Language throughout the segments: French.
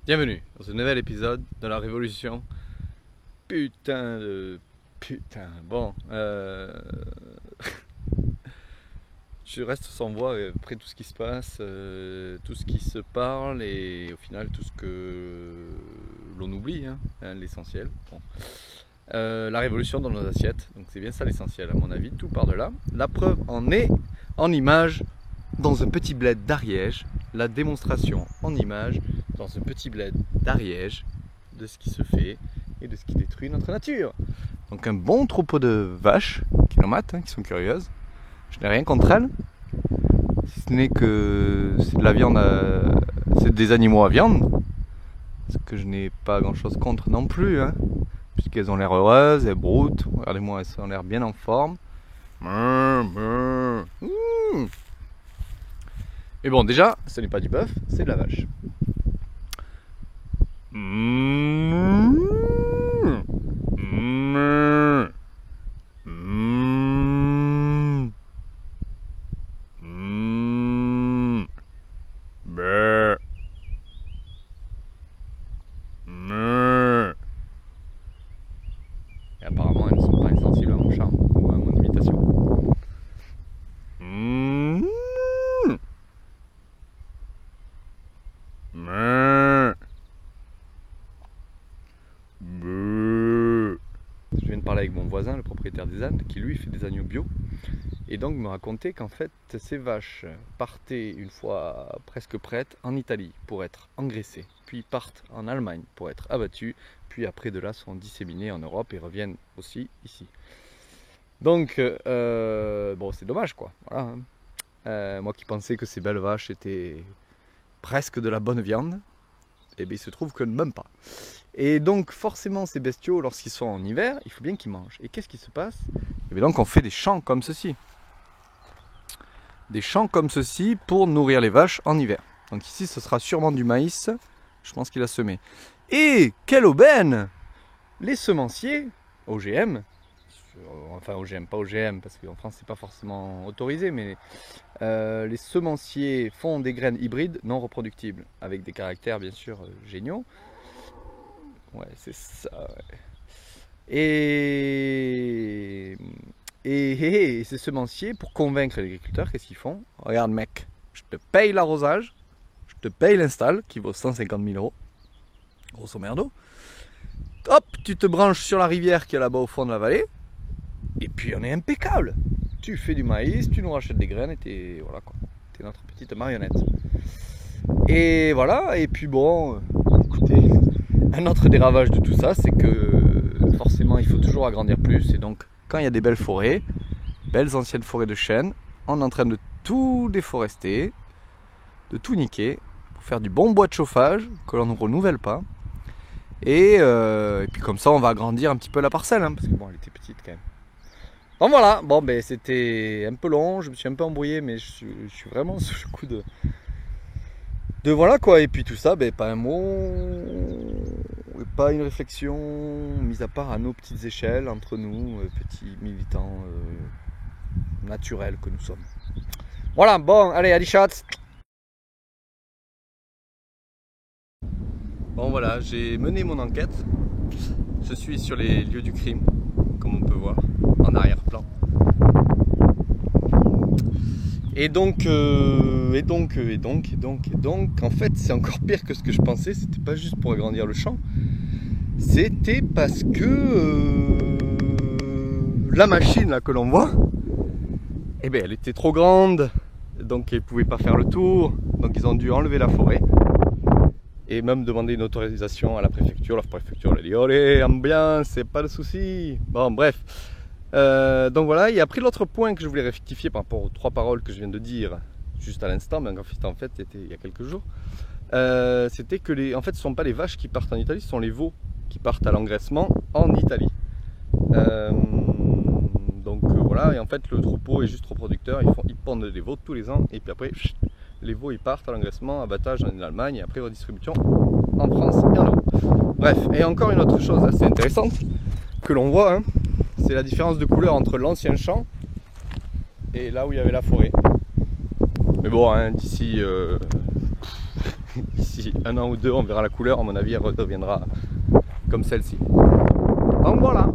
Bienvenue dans ce nouvel épisode de la Révolution. Putain de... Putain, bon. Je reste sans voix après tout ce qui se passe, tout ce qui se parle et au final tout ce que l'on oublie, l'essentiel. Bon. La révolution dans nos assiettes, donc c'est bien ça l'essentiel à mon avis, tout part de là. La preuve en est en image dans un petit bled d'Ariège, la démonstration en image dans un petit bled d'Ariège de ce qui se fait et de ce qui détruit notre nature. Donc un bon troupeau de vaches qui nous matent, qui sont curieuses. Je n'ai rien contre elles, si ce n'est que c'est de la viande, c'est des animaux à viande, ce que je n'ai pas grand chose contre non plus, puisqu'elles ont l'air heureuses, elles broutent, regardez-moi, elles ont l'air bien en forme. Mais bon, déjà, ce n'est pas du bœuf, c'est de la vache. Et apparemment, elles ne sont pas insensibles à mon charme ou à mon imitation. Je viens de parler avec mon voisin, le propriétaire des ânes, qui lui fait des agneaux bio. Et donc me racontait qu'en fait ces vaches partaient une fois presque prêtes en Italie pour être engraissées, puis partent en Allemagne pour être abattues, puis après de là sont disséminées en Europe et reviennent aussi ici. Donc bon, c'est dommage quoi. Voilà. Moi qui pensais que ces belles vaches étaient presque de la bonne viande, et bien il se trouve que même pas. Et donc forcément ces bestiaux, lorsqu'ils sont en hiver, il faut bien qu'ils mangent. Et qu'est-ce qui se passe? Et bien donc on fait des champs comme ceci. Des champs comme ceci pour nourrir les vaches en hiver. Donc ici ce sera sûrement du maïs, je pense qu'il a semé. Et quelle aubaine! Les semenciers OGM, enfin OGM, pas OGM parce qu'en France c'est pas forcément autorisé, mais les semenciers font des graines hybrides non reproductibles, avec des caractères bien sûr géniaux. Ouais, c'est ça. Ouais. Et ces semenciers, pour convaincre les agriculteurs, qu'est-ce qu'ils font? Regarde mec, je te paye l'arrosage, je te paye l'install, qui vaut 150 000 euros, grosso merdo. Hop, tu te branches sur la rivière qui est là-bas au fond de la vallée, et puis on est impeccable. Tu fais du maïs, tu nous rachètes des graines, et t'es voilà, quoi. T'es notre petite marionnette. Et voilà, et puis bon, écoutez, un autre des ravages de tout ça, c'est que forcément il faut toujours agrandir plus, et donc quand il y a des belles forêts, belles anciennes forêts de chênes, on est en train de tout déforester, de tout niquer, pour faire du bon bois de chauffage que l'on ne renouvelle pas. Et puis comme ça on va agrandir un petit peu la parcelle, parce que bon, elle était petite quand même. Donc voilà, bon ben c'était un peu long, je me suis un peu embrouillé, mais je suis vraiment sous le coup de voilà quoi. Et puis tout ça, ben pas un mot, pas une réflexion, mis à part à nos petites échelles, entre nous, petits militants naturels que nous sommes. Voilà, bon, allez, allez, shots. Bon voilà, j'ai mené mon enquête. Je suis sur les lieux du crime, comme on peut voir, en arrière-plan. Et donc, en fait, c'est encore pire que ce que je pensais. C'était pas juste pour agrandir le champ. C'était parce que la machine là que l'on voit, eh ben, elle était trop grande. Donc, elle pouvait pas faire le tour. Donc, ils ont dû enlever la forêt. Et même demander une autorisation à la préfecture. La préfecture a dit allez, ambiance, c'est pas de souci. Bon, bref. Donc voilà, et après l'autre point que je voulais rectifier par rapport aux 3 paroles que je viens de dire juste à l'instant, mais en fait c'était il y a quelques jours, c'était que en fait ce ne sont pas les vaches qui partent en Italie, ce sont les veaux qui partent à l'engraissement en Italie. Donc voilà, et en fait le troupeau est juste reproducteur, ils pondent des veaux tous les ans, et puis après les veaux ils partent à l'engraissement, abattage en Allemagne, et après redistribution en France et en Europe. Bref, et encore une autre chose assez intéressante que l'on voit, c'est la différence de couleur entre l'ancien champ et là où il y avait la forêt. Mais bon, d'ici D'ici un an ou deux, on verra la couleur, à mon avis, elle redeviendra comme celle-ci. Donc voilà.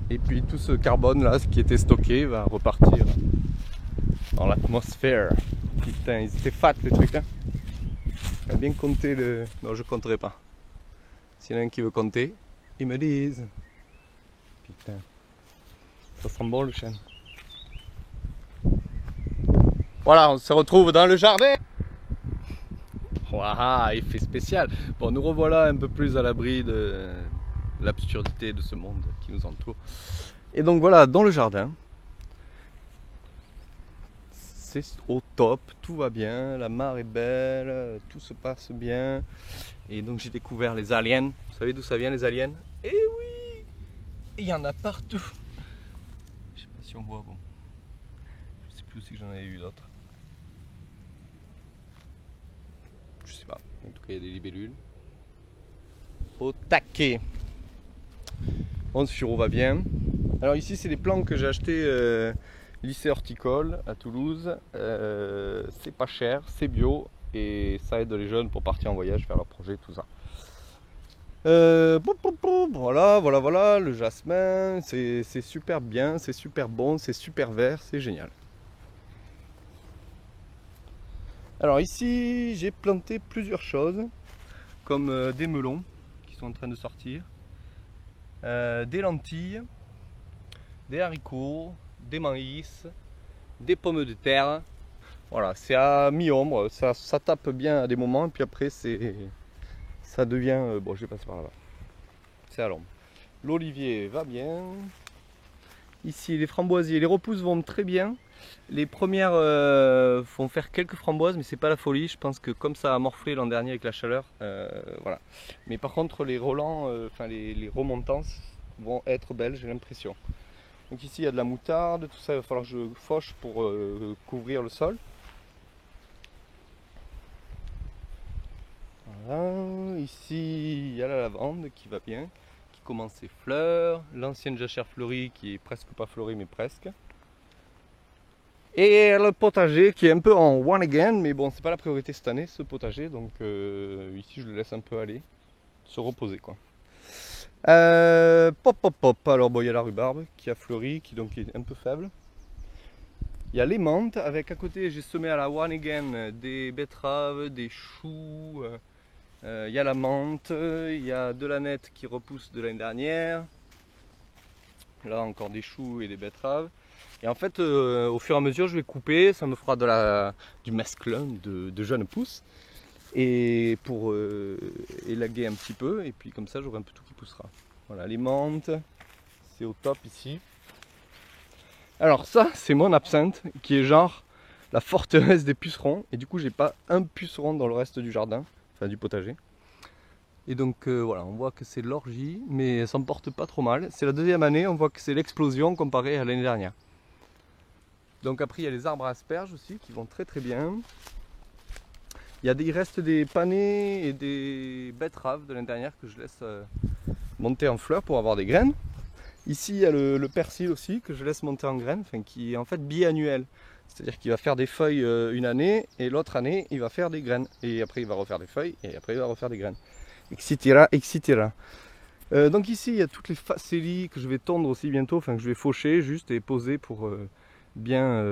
Et puis tout ce carbone là, ce qui était stocké, va repartir dans l'atmosphère. Putain, ils étaient fat les trucs, hein. On va bien compter le... Non, je compterai pas. S'il y en a un qui veut compter, ils me disent. Putain, ça sent bon le chêne. Voilà, on se retrouve dans le jardin. Waouh, effet spécial. Bon, nous revoilà un peu plus à l'abri de l'absurdité de ce monde qui nous entoure. Et donc voilà, dans le jardin, c'est au top, tout va bien, la mare est belle, tout se passe bien. Et donc j'ai découvert les aliens. Vous savez d'où ça vient les aliens? Eh oui, il y en a partout. Je sais pas si on voit, bon. Je sais plus si j'en avais eu d'autres. Je sais pas, en tout cas il y a des libellules. Au taquet. Bon, ce sirop va bien. Alors ici c'est des plants que j'ai achetés lycée horticole à Toulouse. C'est pas cher, c'est bio et ça aide les jeunes pour partir en voyage, faire leur projet, tout ça. Voilà, le jasmin, c'est super bien, c'est super bon, c'est super vert, c'est génial. Alors ici j'ai planté plusieurs choses, comme des melons qui sont en train de sortir, des lentilles, des haricots, des maïs, des pommes de terre. Voilà, c'est à mi-ombre, ça tape bien à des moments et puis après ça devient... bon, je vais passer par là-bas. C'est à l'ombre. L'olivier va bien. Ici les framboisiers, les repousses vont très bien. Les premières vont faire quelques framboises, mais c'est pas la folie. Je pense que comme ça a morflé l'an dernier avec la chaleur, voilà. Mais par contre les relents, les remontances vont être belles, j'ai l'impression. Donc ici il y a de la moutarde, tout ça il va falloir que je fauche pour couvrir le sol. Voilà. Ici il y a la lavande qui va bien, qui commence ses fleurs, l'ancienne jachère fleurie qui est presque pas fleurie mais presque. Et le potager qui est un peu en one again, mais bon c'est pas la priorité cette année ce potager, donc ici je le laisse un peu aller, se reposer quoi. Alors bon il y a la rhubarbe qui a fleuri, qui donc est un peu faible. Il y a les menthes, avec à côté j'ai semé à la one again des betteraves, des choux, il y a la menthe, il y a de la nette qui repousse de l'année dernière. Là encore des choux et des betteraves. Et en fait au fur et à mesure je vais couper, ça me fera du mesclun de jeunes pousses. Et pour élaguer un petit peu, et puis comme ça j'aurai un peu tout qui poussera. Voilà, les menthes, c'est au top ici. Alors ça c'est mon absinthe qui est genre la forteresse des pucerons. Et du coup j'ai pas un puceron dans le reste du jardin, enfin du potager. Et donc voilà, on voit que c'est l'orgie, mais ça ne porte pas trop mal. C'est la deuxième année, on voit que c'est l'explosion comparé à l'année dernière. Donc après il y a les arbres à asperges aussi qui vont très très bien. Il reste des panais et des betteraves de l'année dernière que je laisse monter en fleurs pour avoir des graines. Ici il y a le persil aussi que je laisse monter en graines, qui est en fait biannuel. C'est-à-dire qu'il va faire des feuilles une année et l'autre année il va faire des graines. Et après il va refaire des feuilles et après il va refaire des graines. Etc. etc. Donc ici il y a toutes les facélies que je vais tondre aussi bientôt, que je vais faucher juste et poser pour bien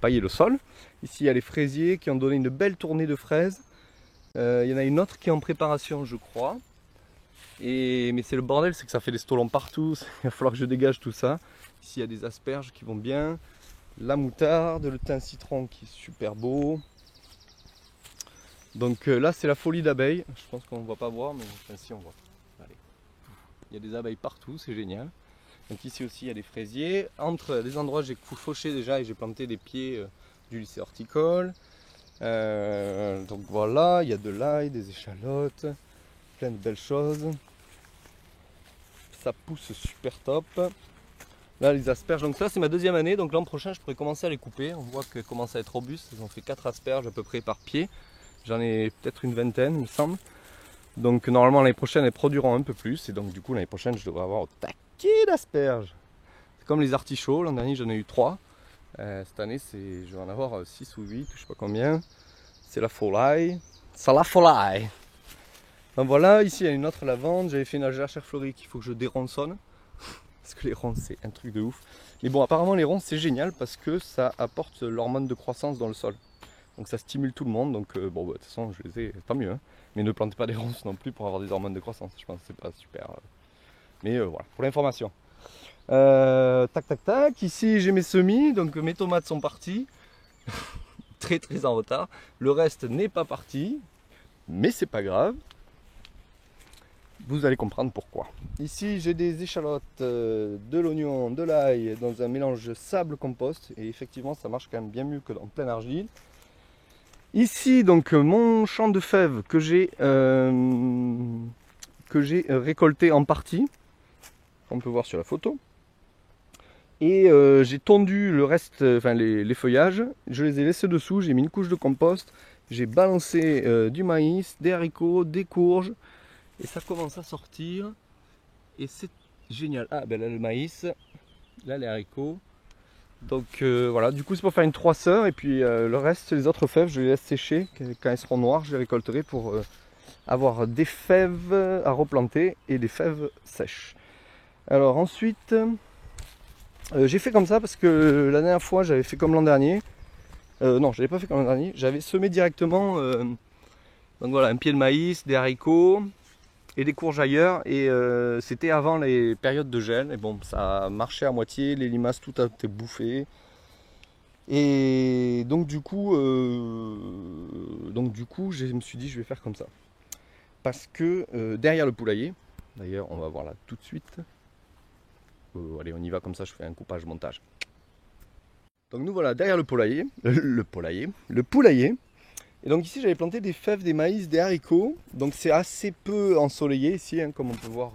pailler le sol. Ici il y a les fraisiers qui ont donné une belle tournée de fraises. Il y en a une autre qui est en préparation je crois. Mais c'est le bordel, c'est que ça fait des stolons partout, il va falloir que je dégage tout ça. Ici il y a des asperges qui vont bien, la moutarde, le thym citron qui est super beau. Donc là c'est la folie d'abeilles, je pense qu'on ne va pas voir, mais enfin, si on voit. Allez. Il y a des abeilles partout, c'est génial. Donc ici aussi il y a des fraisiers. Entre des endroits j'ai fauché déjà et j'ai planté des pieds du lycée horticole. Donc voilà, il y a de l'ail, des échalotes, plein de belles choses. Ça pousse super top. Là les asperges, donc ça c'est ma deuxième année, donc l'an prochain je pourrais commencer à les couper. On voit qu'elles commencent à être robustes, elles ont fait 4 asperges à peu près par pied. J'en ai peut-être une vingtaine il me semble. Donc normalement l'année prochaine elles produiront un peu plus. Et donc du coup l'année prochaine je devrais avoir au taquet d'asperges. C'est comme les artichauts, l'an dernier j'en ai eu 3. Cette année je vais en avoir 6 ou 8, je sais pas combien. c'est la folie. C'est la folie. Donc voilà, ici il y a une autre lavande. J'avais fait une jachère fleurie qu'il faut que je déronçonne. Parce que les ronces c'est un truc de ouf. Mais bon, apparemment les ronces c'est génial parce que ça apporte l'hormone de croissance dans le sol. Donc ça stimule tout le monde. Donc bon, bah, de toute façon je les ai, tant mieux. Hein. Mais ne plantez pas des ronces non plus pour avoir des hormones de croissance. Je pense que c'est pas super. Mais voilà, pour l'information. Tac tac tac, ici j'ai mes semis, donc mes tomates sont parties. Très en retard. Le reste n'est pas parti. Mais c'est pas grave. Vous allez comprendre pourquoi. Ici j'ai des échalotes, de l'oignon, de l'ail dans un mélange sable-compost. Et effectivement ça marche quand même bien mieux que dans plein argile. Ici donc mon champ de fèves que j'ai récolté en partie. On peut voir sur la photo. Et j'ai tondu le reste, enfin les feuillages. Je les ai laissés dessous, j'ai mis une couche de compost. J'ai balancé du maïs, des haricots, des courges. Et ça commence à sortir. Et c'est génial. Ah ben là le maïs, là les haricots. Donc voilà, du coup c'est pour faire une 3 sœurs. Et puis le reste, les autres fèves, je les laisse sécher. Quand elles seront noires, je les récolterai pour avoir des fèves à replanter et des fèves sèches. Alors ensuite, j'ai fait comme ça parce que la dernière fois j'avais fait comme l'an dernier. Non, je n'avais pas fait comme l'an dernier. J'avais semé directement donc voilà, un pied de maïs, des haricots et des courges ailleurs. Et c'était avant les périodes de gel. Et bon, ça marchait à moitié, les limaces tout a été bouffé. Et donc du coup, je me suis dit je vais faire comme ça. Parce que derrière le poulailler, d'ailleurs on va voir là tout de suite. Allez, on y va comme ça, je fais un coupage montage. Donc nous voilà derrière le poulailler, le poulailler. Et donc ici j'avais planté des fèves, des maïs, des haricots. Donc c'est assez peu ensoleillé ici, hein, comme on peut voir.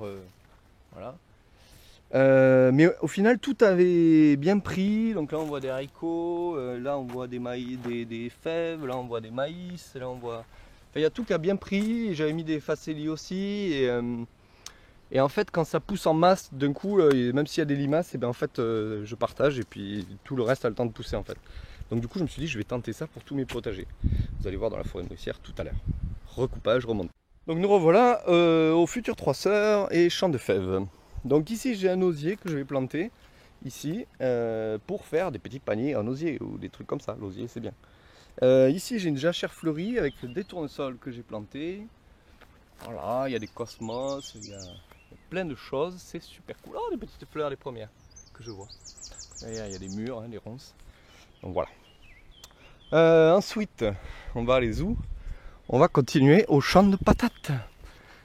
Voilà. Mais au final tout avait bien pris. Donc là on voit des haricots, là on voit des maïs, des fèves, là on voit des maïs, là on voit. Enfin, il y a tout qui a bien pris. J'avais mis des facélies aussi. Et en fait, quand ça pousse en masse d'un coup, même s'il y a des limaces, et ben en fait, je partage et puis tout le reste a le temps de pousser en fait. Donc du coup, je me suis dit, je vais tenter ça pour tous mes potagers. Vous allez voir dans la forêt nourricière tout à l'heure. Recoupage, remonte. Donc nous revoilà au futur 3 sœurs et champ de fèves. Donc ici, j'ai un osier que je vais planter ici pour faire des petits paniers en osier ou des trucs comme ça. L'osier, c'est bien. Ici, j'ai une jachère fleurie avec des tournesols que j'ai plantés. Voilà, il y a des cosmos, il y a plein de choses, c'est super cool. Oh, les petites fleurs, les premières que je vois. Derrière, il y a des murs, hein, des ronces. Donc voilà. Ensuite, on va aller où? On va continuer au champ de patates.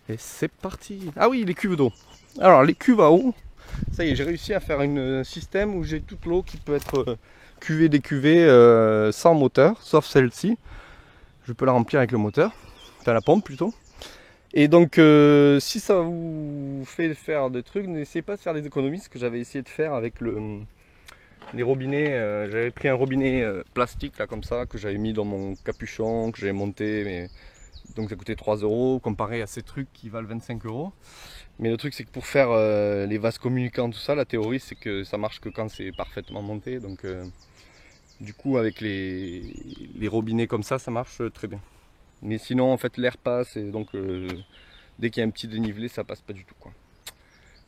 Et c'est parti. Ah oui, les cuves d'eau. Alors, les cuves à eau, ça y est, j'ai réussi à faire un système où j'ai toute l'eau qui peut être cuvée, décuvée sans moteur, sauf celle-ci. Je peux la remplir avec le moteur, enfin la pompe plutôt. Et donc si ça vous fait faire des trucs, n'essayez pas de faire des économies, ce que j'avais essayé de faire avec les robinets. J'avais pris un robinet plastique là comme ça, que j'avais mis dans mon capuchon, que j'avais monté, mais donc ça coûtait 3 € comparé à ces trucs qui valent 25 €. Mais le truc c'est que pour faire les vases communicants, tout ça, la théorie c'est que ça marche que quand c'est parfaitement monté. Donc du coup avec les robinets comme ça marche très bien. Mais sinon en fait l'air passe et donc dès qu'il y a un petit dénivelé ça passe pas du tout quoi.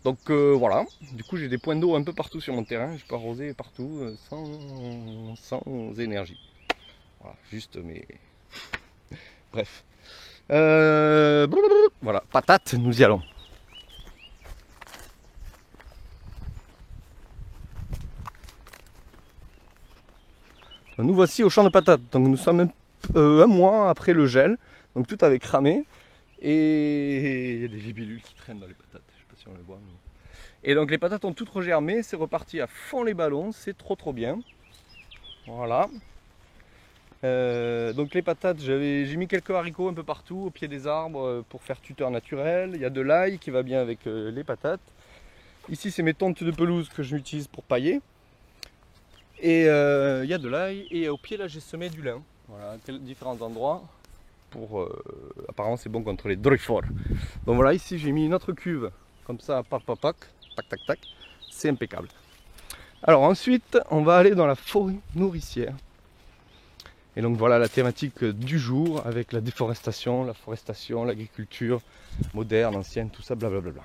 Donc voilà, du coup j'ai des points d'eau un peu partout sur mon terrain, je peux arroser partout sans énergie. Voilà, juste mais... Bref. Voilà, patates, nous y allons. Nous voici au champ de patates, donc nous sommes un mois après le gel, donc tout avait cramé et il y a des libellules qui traînent dans les patates, je sais pas si on les voit. Mais... Et donc les patates ont toutes regermé, c'est reparti à fond les ballons, c'est trop bien. Voilà. Donc les patates, j'ai mis quelques haricots un peu partout au pied des arbres pour faire tuteur naturel. Il y a de l'ail qui va bien avec les patates. Ici c'est mes tontes de pelouse que j'utilise pour pailler. Et il y a de l'ail et au pied là j'ai semé du lin. Voilà, différents endroits. Pour apparemment c'est bon contre les drifors. Donc voilà, ici j'ai mis une autre cuve comme ça, tac tac tac, c'est impeccable. Alors ensuite on va aller dans la forêt nourricière. Et donc voilà la thématique du jour avec la déforestation, la forestation, l'agriculture moderne, ancienne, tout ça, blablabla.